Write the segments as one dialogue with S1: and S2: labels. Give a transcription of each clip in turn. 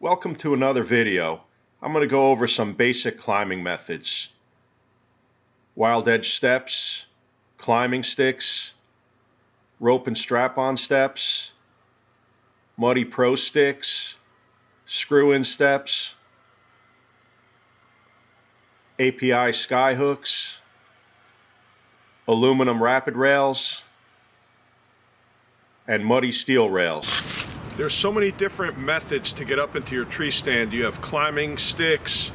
S1: Welcome to another video. I'm going to go over some basic climbing methods. Wild edge steps, climbing sticks, rope and strap-on steps, muddy pro sticks, screw-in steps, API sky hooks, aluminum rapid rails, and muddy steel rails. There's so many different methods to get up into your tree stand. You have climbing sticks,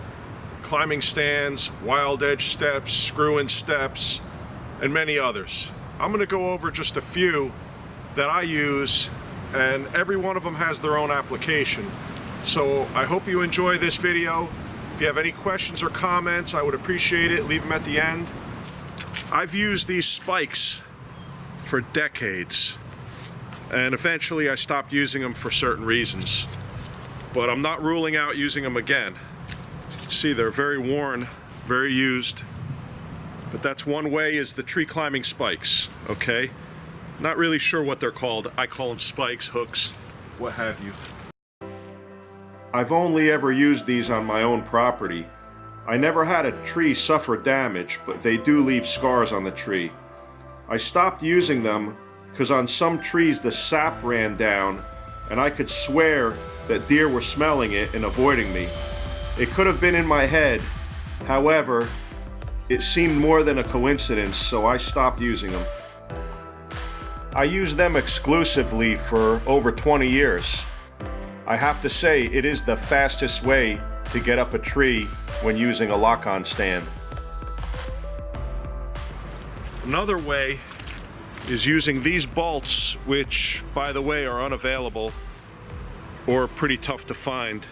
S1: climbing stands, wild edge steps, screw-in steps, and many others. I'm going to go over just a few that I use, and every one of them has their own application. So I hope you enjoy this video. If you have any questions or comments, I would appreciate it. Leave them at the end. I've used these spikes for decades. And eventually I stopped using them for certain reasons. But I'm not ruling out using them again. As you can see, they're very worn, very used. But that's one way, is the tree climbing spikes, okay? Not really sure what they're called. I call them spikes, hooks, what have you. I've only ever used these on my own property. I never had a tree suffer damage, but they do leave scars on the tree. I stopped using them because on some trees the sap ran down, and I could swear that deer were smelling it and avoiding me. It could have been in my head, however, it seemed more than a coincidence, so I stopped using them. I used them exclusively for over 20 years. I have to say, it is the fastest way to get up a tree when using a lock-on stand. Another way is using these bolts, which, by the way, are unavailable or pretty tough to find,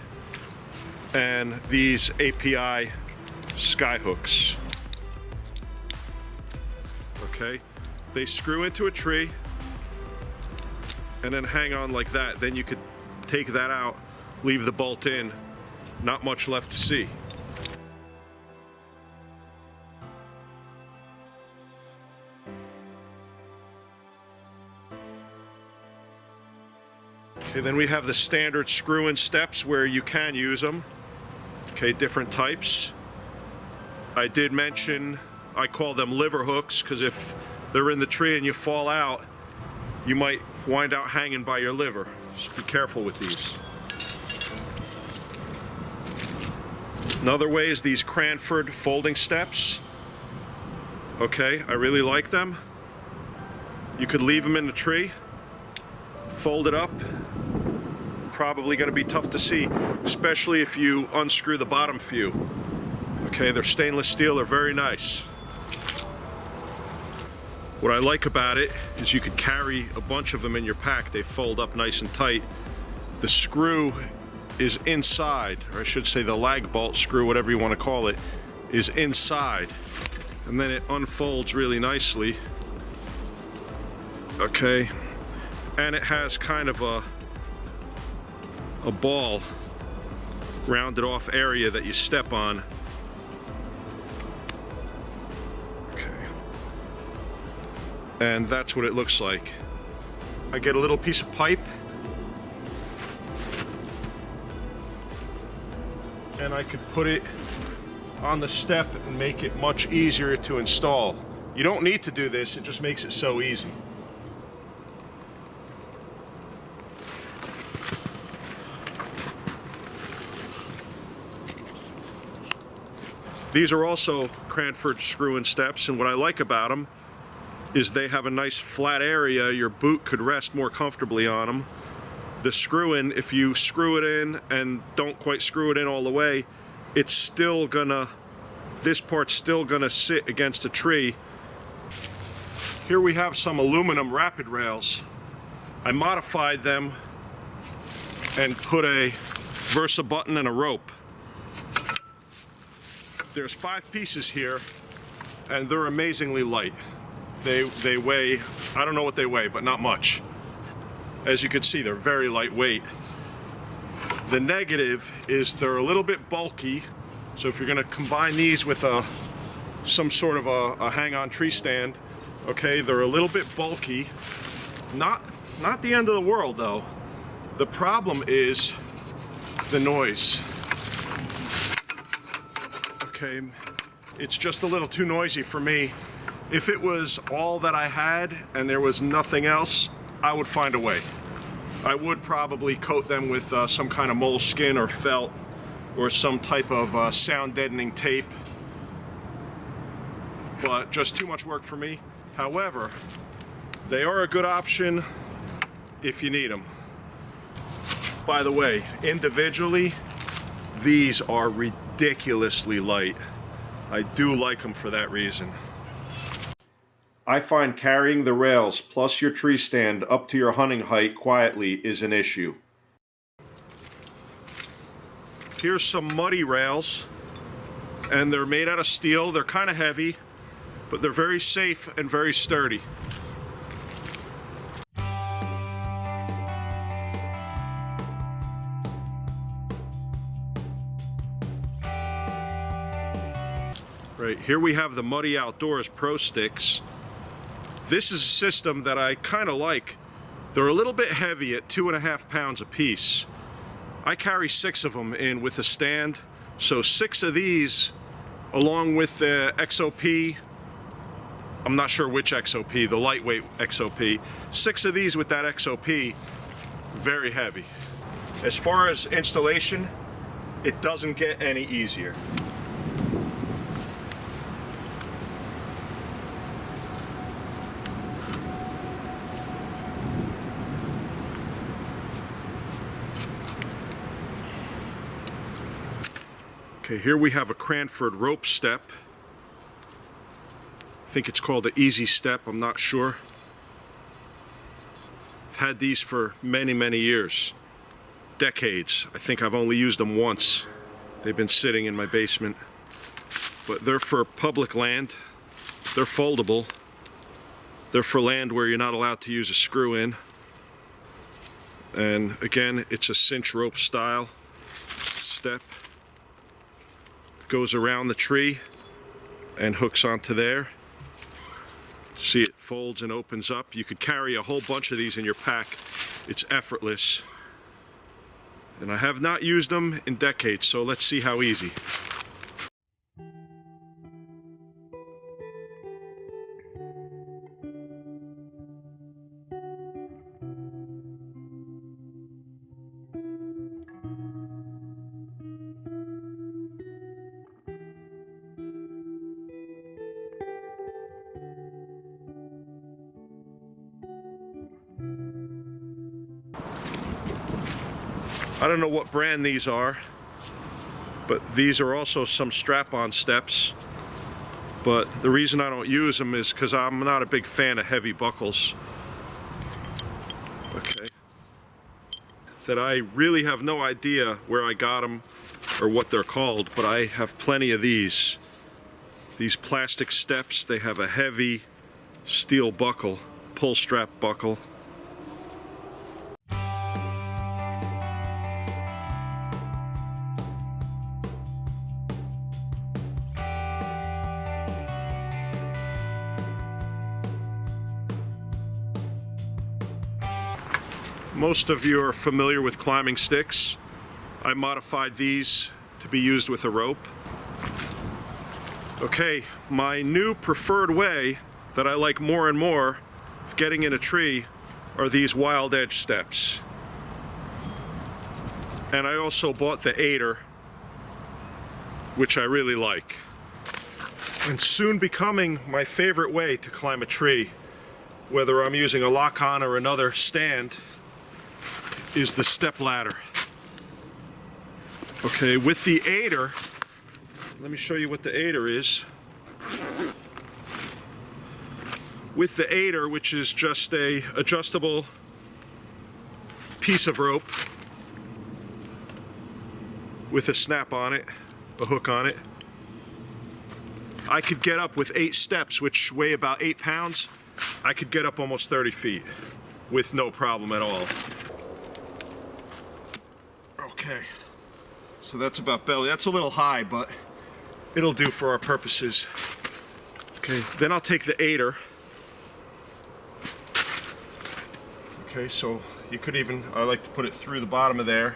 S1: and these API sky hooks. Okay, they screw into a tree and then hang on like that. Then you could take that out, leave the bolt in, not much left to see. Okay, then we have the standard screw-in steps where you can use them. Okay, different types. I did mention I call them liver hooks because if they're in the tree and you fall out, you might wind out hanging by your liver. Just be careful with these. Another way is these Cranford folding steps. Okay, I really like them. You could leave them in the tree, fold it up. Probably going to be tough to see, especially if you unscrew the bottom few. Okay, they're stainless steel, they're very nice. What I like about it is you could carry a bunch of them in your pack. They fold up nice and tight. The screw is inside, or I should say the lag bolt screw, whatever you want to call it, is inside. And then it unfolds really nicely. Okay, and it has kind of a ball, rounded off area that you step on. Okay. And that's what it looks like. I get a little piece of pipe and I could put it on the step and make it much easier to install. You don't need to do this, it just makes it so easy. These are also Cranford screw-in steps, and what I like about them is they have a nice flat area. Your boot could rest more comfortably on them. The screw-in, if you screw it in and don't quite screw it in all the way, it's still gonna, this part's still gonna sit against a tree. Here we have some aluminum rapid rails. I modified them and put a Versa button and a rope. There's 5 pieces here, and they're amazingly light. They weigh, I don't know what they weigh, but not much. As you can see, they're very lightweight. The negative is they're a little bit bulky, so if you're gonna combine these with some sort of a hang-on tree stand, okay, they're a little bit bulky. Not the end of the world, though. The problem is the noise. Okay, it's just a little too noisy for me. If it was all that I had and there was nothing else, I would find a way. I would probably coat them with some kind of moleskin or felt or some type of sound deadening tape, but just too much work for me. However, they are a good option if you need them. By the way, individually, these are ridiculously light. I do like them for that reason. I find carrying the rails plus your tree stand up to your hunting height quietly is an issue. Here's some muddy rails, and they're made out of steel. They're kind of heavy, but they're very safe and very sturdy. Right, here we have the Muddy Outdoors Pro Sticks. This is a system that I kind of like. They're a little bit heavy at 2.5 pounds a piece. I carry 6 of them in with a stand, so 6 of these along with the XOP, I'm not sure which XOP, the lightweight XOP, 6 of these with that XOP, very heavy. As far as installation, it doesn't get any easier. Okay, here we have a Cranford rope step. I think it's called the Easy Step, I'm not sure. I've had these for many, many years. Decades. I think I've only used them once. They've been sitting in my basement. But they're for public land. They're foldable. They're for land where you're not allowed to use a screw in. And again, it's a cinch rope style step. Goes around the tree and hooks onto there. See, it folds and opens up. You could carry a whole bunch of these in your pack. It's effortless. And I have not used them in decades, so let's see how easy. I don't know what brand these are, but these are also some strap-on steps. But the reason I don't use them is because I'm not a big fan of heavy buckles. Okay. That I really have no idea where I got them or what they're called, but I have plenty of these. These plastic steps, they have a heavy steel buckle, pull strap buckle. Most of you are familiar with climbing sticks. I modified these to be used with a rope. Okay, my new preferred way that I like more and more of getting in a tree are these wild edge steps. And I also bought the aider, which I really like. And soon becoming my favorite way to climb a tree, whether I'm using a lock-on or another stand, is the step ladder. Okay, with the aider, let me show you what the aider is. With the aider, which is just a adjustable piece of rope with a snap on it, a hook on it, I could get up with 8 steps, which weigh about 8 pounds. I could get up almost 30 feet with no problem at all. Okay, so that's about belly. That's a little high, but it'll do for our purposes. Okay, then I'll take the aider. Okay, so you could even, I like to put it through the bottom of there.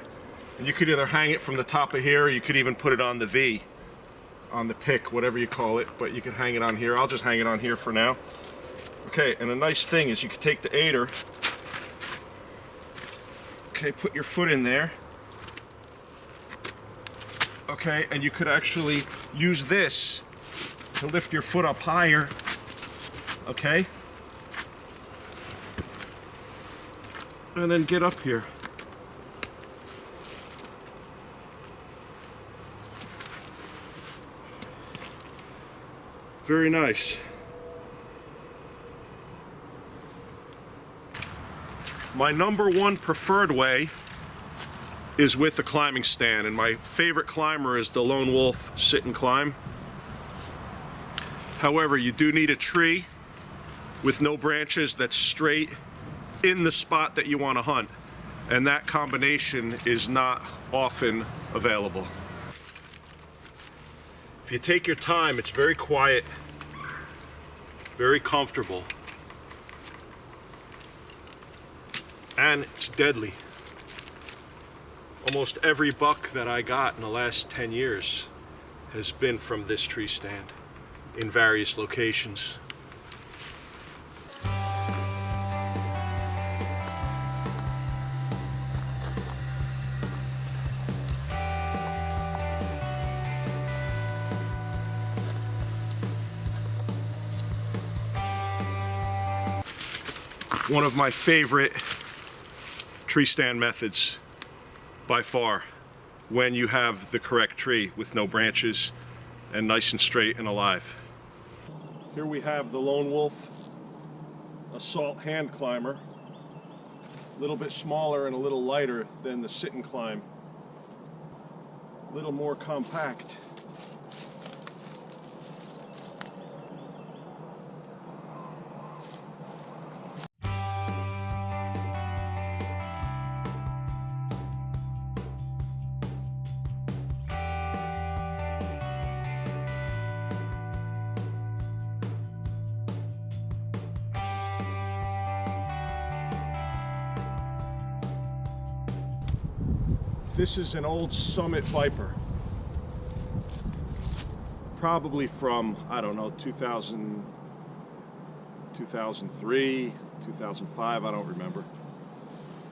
S1: And you could either hang it from the top of here, or you could even put it on the V, on the pick, whatever you call it, but you could hang it on here. I'll just hang it on here for now. Okay, and a nice thing is you could take the aider, okay, put your foot in there, okay, and you could actually use this to lift your foot up higher, okay, and then get up here. Very nice. My number one preferred way is with the climbing stand, and my favorite climber is the Lone Wolf sit and climb. However, you do need a tree with no branches that's straight in the spot that you want to hunt, and that combination is not often available. If you take your time, it's very quiet, very comfortable, and it's deadly. Almost every buck that I got in the last 10 years has been from this tree stand in various locations. One of my favorite tree stand methods by far, when you have the correct tree with no branches and nice and straight and alive. Here we have the Lone Wolf Assault Hand Climber, a little bit smaller and a little lighter than the sit and climb, a little more compact. This is an old Summit Viper, probably from, I don't know, 2000, 2003, 2005, I don't remember.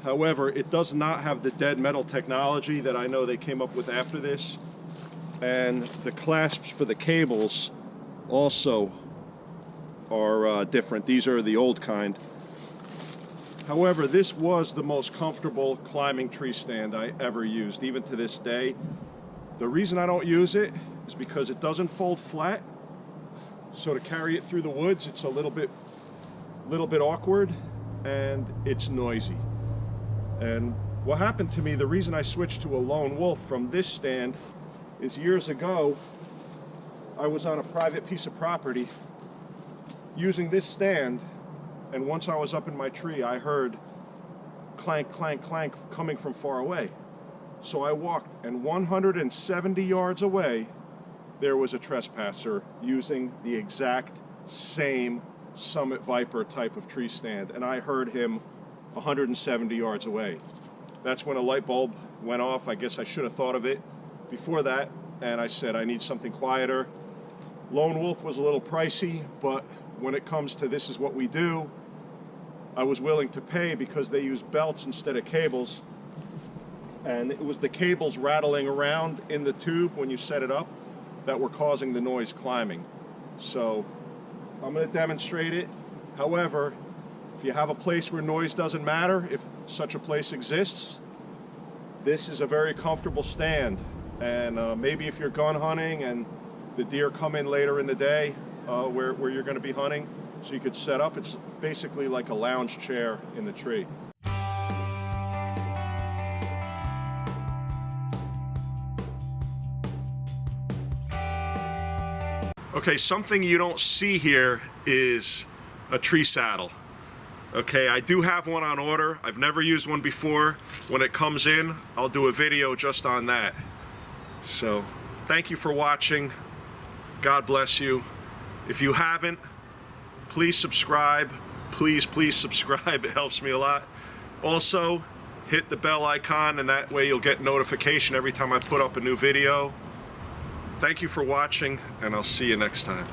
S1: However, it does not have the dead metal technology that I know they came up with after this, and the clasps for the cables also are different. These are the old kind. However, this was the most comfortable climbing tree stand I ever used, even to this day. The reason I don't use it is because it doesn't fold flat. So to carry it through the woods, it's a little bit awkward, and it's noisy. And what happened to me, the reason I switched to a Lone Wolf from this stand is years ago, I was on a private piece of property using this stand, and once I was up in my tree, I heard clank, clank, clank coming from far away. So I walked, and 170 yards away, there was a trespasser using the exact same Summit Viper type of tree stand, and I heard him 170 yards away. That's when a light bulb went off. I guess I should have thought of it before that, and I said I need something quieter. Lone Wolf was a little pricey, but when it comes to this is what we do, I was willing to pay because they use belts instead of cables, and it was the cables rattling around in the tube when you set it up that were causing the noise climbing. So I'm going to demonstrate it. However, if you have a place where noise doesn't matter, if such a place exists, this is a very comfortable stand. And maybe if you're gun hunting and the deer come in later in the day where you're going to be hunting, so you could set up, it's basically like a lounge chair in the tree. Okay, something you don't see here is a tree saddle. Okay, I do have one on order. I've never used one before. When it comes in, I'll do a video just on that. So, thank you for watching. God bless you. If you haven't, please subscribe. Please subscribe. It helps me a lot. Also, hit the bell icon, and that way you'll get notification every time I put up a new video. Thank you for watching, and I'll see you next time.